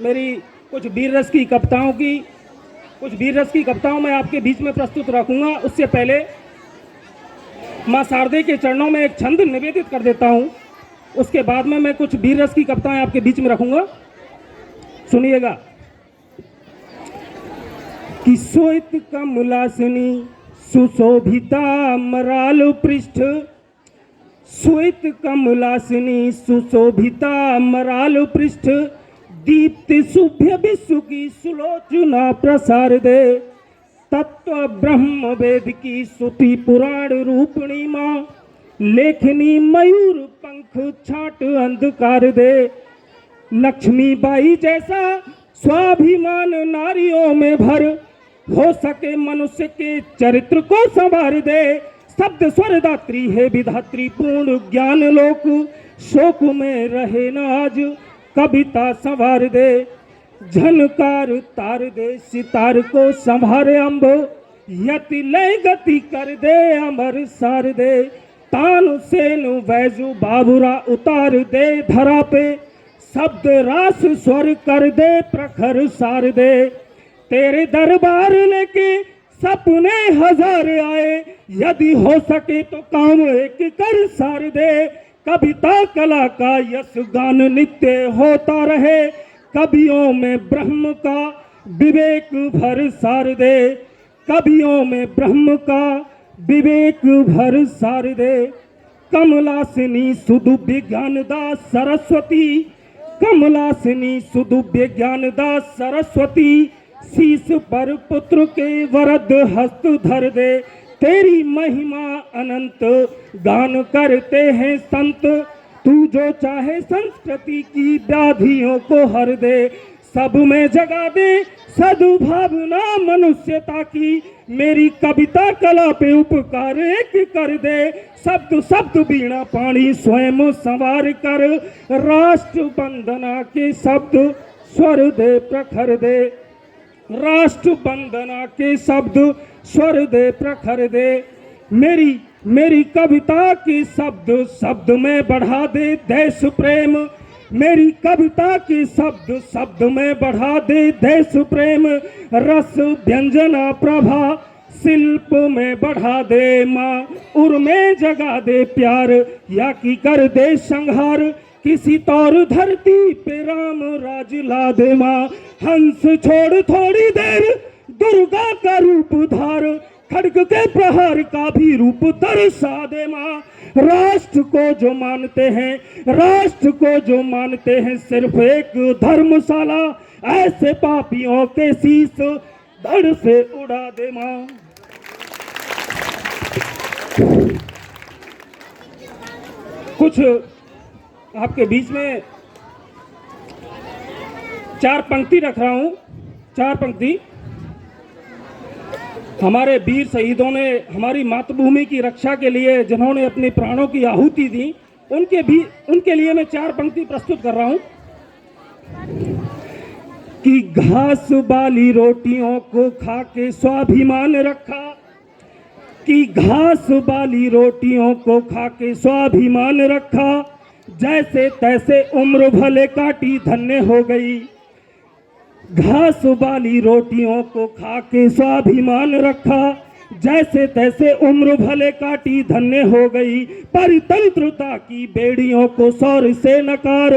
मेरी कुछ वीर रस की कविताओं मैं आपके बीच में प्रस्तुत रखूंगा। उससे पहले माँ शारदे के चरणों में एक छंद निवेदित कर देता हूँ। उसके बाद में मैं कुछ वीर रस की कविताएं आपके बीच में रखूंगा, सुनिएगा। कि श्वेत कमलासिनी सुशोभिता मराल पृष्ठ, श्वेत कमलासिनी सुशोभिता मराल पृष्ठ, दीप्ति शुभ्य विश्व की सुलोचना प्रसार दे, तत्व ब्रह्म वेद की स्तुति पुराण रूपिणी माँ, लेखनी मयूर पंख छाट अंधकार दे, लक्ष्मी बाई जैसा स्वाभिमान नारियों में भर, हो सके मनुष्य के चरित्र को संवार दे, शब्द स्वर दात्री है विधात्री पूर्ण ज्ञान लोक, शोक में रहे न आज कविता संवार दे, झनकार तार दे सितार को संभारे अम्ब, यति लय गति कर दे अमर सार दे, तान सेन वैजु बाबुरा उतार दे धरा पे, शब्द रास स्वर कर दे प्रखर सार दे, तेरे दरबार लेके सपने हजार आए, यदि हो सके तो काम एक कर सार दे, कविता कला का यश गान नित्य होता रहे, कवियों में ब्रह्म का विवेक भर सार दे, कवियों में ब्रह्म का विवेक भर सार दे, कमलासिनी सुदुभ्य ज्ञानदास सरस्वती, कमलासिनी सुदुभ्य ज्ञानदास सरस्वती, शीश पर पुत्र के वरद हस्त धर दे, तेरी महिमा अनंत गान करते हैं संत, तू जो चाहे संस्कृति की व्याधियों को हर दे, सब में जगा दे सद्भावना मनुष्यता की, मेरी कविता कला पे उपकार एक कर दे, शब्द शब्द वीणा पाणी स्वयं संवार कर, राष्ट्र वंदना के शब्द स्वर दे प्रखर दे, राष्ट्र वंदना के शब्द स्वर दे प्रखर दे, मेरी कविता के शब्द शब्द में बढ़ा दे देश प्रेम, मेरी कविता के शब्द शब्द में बढ़ा दे देश प्रेम, रस व्यंजना प्रभा शिल्प में बढ़ा दे माँ, उर में जगा दे प्यार या की कर दे संहार, किसी तौर धरती पे राम राज ला दे माँ, हंस छोड़ थोड़ी देर दुर्गा का रूप धार, खड्ग के प्रहार का भी रूप दर्शा दे माँ, राष्ट्र को जो मानते हैं, राष्ट्र को जो मानते हैं सिर्फ एक धर्मशाला, ऐसे पापियों के शीश धड़ से उड़ा दे माँ। कुछ आपके बीच में चार पंक्ति रख रहा हूं, चार पंक्ति। हमारे वीर शहीदों ने हमारी मातृभूमि की रक्षा के लिए जिन्होंने अपने प्राणों की आहुति दी, उनके लिए मैं चार पंक्ति प्रस्तुत कर रहा हूं। कि घास वाली रोटियों को खा के स्वाभिमान रखा, कि घास वाली रोटियों को खा के स्वाभिमान रखा, जैसे तैसे उम्र भले काटी धन्य हो गई, घास वाली रोटियों को खा के स्वाभिमान रखा, जैसे तैसे उम्र भले काटी धन्य हो गई, परितंत्रता की बेड़ियों को सौर से नकार,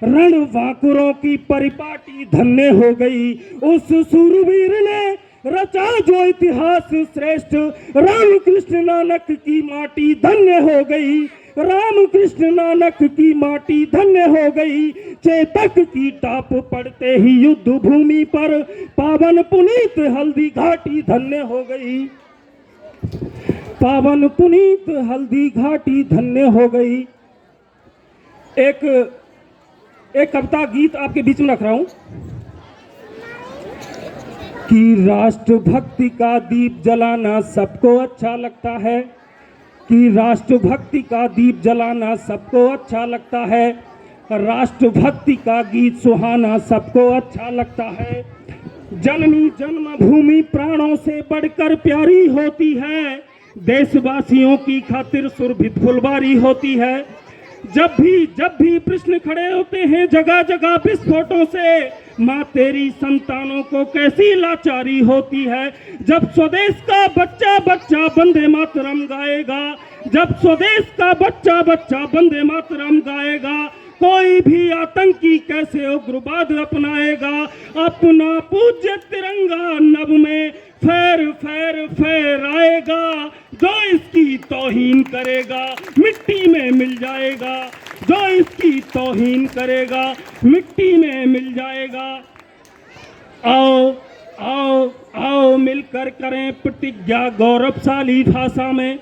रण वाकुरों की परिपाटी धन्य हो गई, उस सूरवीर ने रचा जो इतिहास श्रेष्ठ, रामकृष्ण नानक की माटी धन्य हो गई, रामकृष्ण नानक की माटी धन्य हो गई, चेतक की टाप पड़ते ही युद्ध भूमि पर पावन पुनीत हल्दी घाटी धन्य हो गई, पावन पुनीत हल्दी घाटी धन्य हो गई। एक कविता गीत आपके बीच में रख रहा हूं। कि राष्ट्रभक्ति का दीप जलाना सबको अच्छा लगता है, कि राष्ट्रभक्ति का दीप जलाना सबको अच्छा लगता है, राष्ट्रभक्ति का गीत सुहाना सबको अच्छा लगता है, जननी जन्मभूमि प्राणों से बढ़कर प्यारी होती है, देशवासियों की खातिर सुरभित फुलवारी होती है, जब भी प्रश्न खड़े होते हैं जगह जगह विस्फोटों से, माँ तेरी संतानों को कैसी लाचारी होती है। जब स्वदेश का बच्चा बच्चा वंदे मातरम गाएगा, जब स्वदेश का बच्चा बच्चा वंदे मातरम गाएगा, कोई भी आतंकी कैसे उग्रवाद अपनाएगा। अपना पूज्य तिरंगा नभ में फैर फैर फहराएगा, जो इसकी तौहीन करेगा मिट्टी में मिल जाएगा, जो इसकी तौहीन करेगा मिट्टी में मिल जाएगा। आओ आओ आओ मिलकर करें प्रतिज्ञा गौरवशाली भाषा में,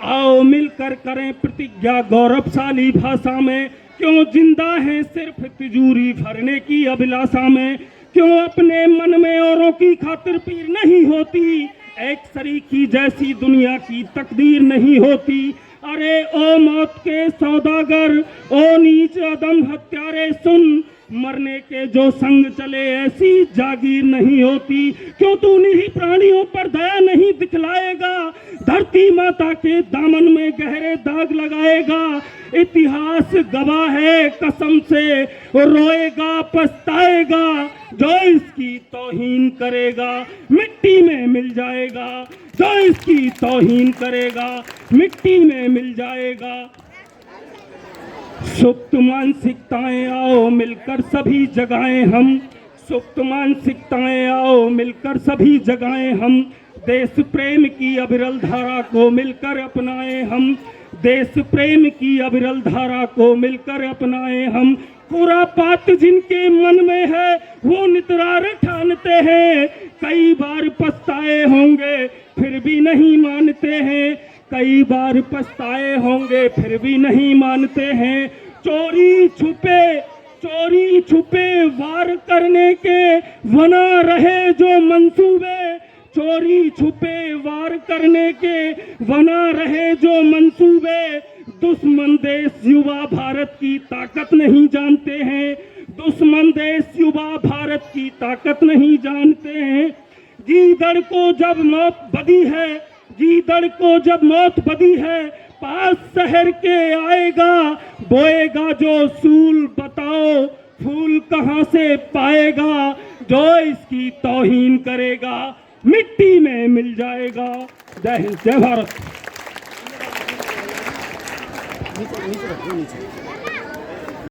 आओ मिलकर करें प्रतिज्ञा गौरवशाली भाषा में। क्यों जिंदा है सिर्फ तिजोरी भरने की अभिलाषा में, क्यों अपने मन में औरों की खातिर पीर नहीं होती, एक शरीकी जैसी दुनिया की तकदीर नहीं होती। अरे ओ मौत के सौदागर, ओ नीच अदम हत्यारे सुन, मरने के जो संग चले ऐसी जागीर नहीं होती। क्यों तू निरीह प्राणियों पर दया नहीं दिखलाएगा, धरती माता के दामन में गहरे दाग लगाएगा। इतिहास गवाह है कसम से, रोएगा पछताएगा, जो इसकी तौहीन करेगा मिट्टी में मिल जाएगा, जो इसकी तौहीन करेगा मिट्टी में मिल जाएगा। सुप्त मानसिकताएं आओ मिलकर सभी जगाएं हम, सुप्त मानसिकताएं आओ मिलकर सभी जगाएं हम। देश प्रेम की अविरल धारा को मिलकर अपनाएं हम, देश प्रेम की अविरल धारा को मिलकर अपनाएं हम। खुरापात जिनके मन में है वो नितरार ठानते हैं, कई बार पछताए होंगे फिर भी नहीं मानते हैं, कई बार पछताए होंगे फिर भी नहीं मानते हैं। चोरी छुपे वार करने के बना रहे जो मंसूबे, चोरी छुपे वार करने के बना रहे जो मंसूबे। दुश्मन देश युवा भारत की ताकत नहीं जानते हैं, दुश्मन देश युवा भारत की ताकत नहीं जानते हैं। गीदड़ को जब मौत बदी है, गीदड़ को जब मौत बदी है, पास शहर के आएगा, बोएगा जो सूल बताओ फूल कहाँ से पाएगा, जो इसकी तौहीन करेगा मिट्टी में मिल जाएगा। जय हिंद, जय भारत।